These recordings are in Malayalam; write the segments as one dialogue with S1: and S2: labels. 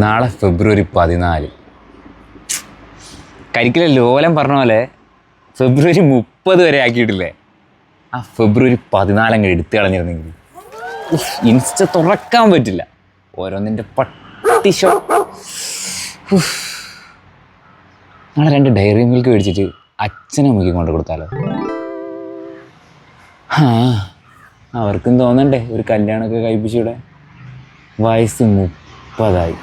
S1: നാളെ ഫെബ്രുവരി 14. കരിക്കിലെ ലോലം പറഞ്ഞ പോലെ ഫെബ്രുവരി 30 വരെ ആക്കിയിട്ടില്ലേ? ആ ഫെബ്രുവരി 14 അങ്ങ് എടുത്തു കളഞ്ഞിരുന്നെങ്കിൽ ഇൻസ്റ്റ തുറക്കാൻ പറ്റില്ല. ഓരോന്നിൻ്റെ പട്ടിഷോ. നാളെ 2 ഡയറി മിൽക്ക് മേടിച്ചിട്ട് അച്ഛനെ മുക്കി കൊണ്ട് കൊടുത്താലോ? ആ അവർക്കും തോന്നണ്ടേ ഒരു കല്യാണമൊക്കെ കഴിപ്പിച്ചൂടെ? വയസ്സ് 30.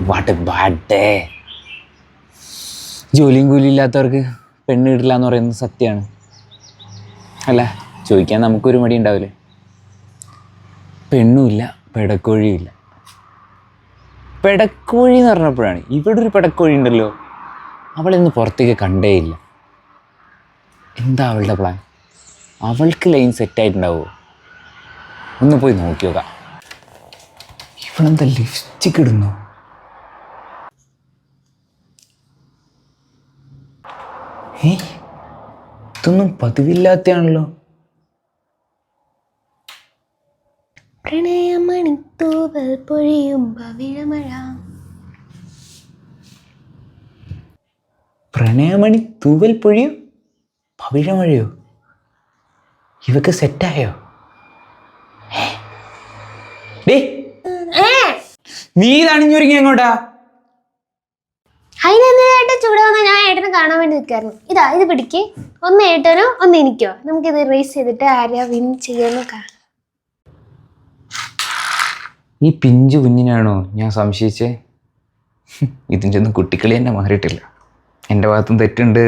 S1: What A bad day. ജോലിയും കൂലിയും ഇല്ലാത്തവർക്ക് പെണ്ണ് കിട്ടില്ല എന്ന് പറയുന്നത് സത്യമാണ്. അല്ല, ചോദിക്കാൻ നമുക്കൊരു മടി ഉണ്ടാവില്ലേ? പെണ്ണുമില്ല, പെടക്കോഴിയില്ല. പെടക്കോഴി എന്ന് പറഞ്ഞപ്പോഴാണ് ഇവിടെ ഒരു പെടക്കോഴി ഉണ്ടല്ലോ, അവളിന്ന് പുറത്തേക്ക് കണ്ടേയില്ല. എന്താ അവളുടെ പ്ലാൻ? അവൾക്ക് ലൈൻ സെറ്റായിട്ടുണ്ടാവുമോ? ഒന്ന് പോയി നോക്കി നോക്കാം. ഇവളെന്താ ലിപ്സ്റ്റിക് ഇടുന്നു? ഇതൊന്നും പതിവില്ലാത്തയാണല്ലോ.
S2: പ്രണയമണിത്തൂവൽ പൊഴിയും പവിഴമഴ.
S1: പ്രണയമണി തൂവൽ പൊഴിയോ പവിഴമഴയോ? ഇവക്ക് സെറ്റായോ? നീ തണിഞ്ഞൊരുങ്ങി എങ്ങോട്ടാ?
S2: അതിനെന്തിനായിട്ട് ചൂട് വന്നാൽ ഞാൻ ഏട്ടനെ കാണാൻ വേണ്ടി നിൽക്കായിരുന്നു. ഇത് പിടിക്ക്. ഒന്ന് ഏട്ടനോ ഒന്ന് എനിക്കോ. നമുക്കിത് റേസ് ചെയ്തിട്ട് ആരെയാ വിൻ ചെയ്യാന്ന് കാണാം.
S1: ഈ പിഞ്ചു കുഞ്ഞിനാണോ ഞാൻ സംശയിച്ചേ? ഇതിൻ്റെ ഒന്നും കുട്ടിക്കളി തന്നെ മാറിയിട്ടില്ല. എൻ്റെ ഭാഗത്തും തെറ്റുണ്ട്.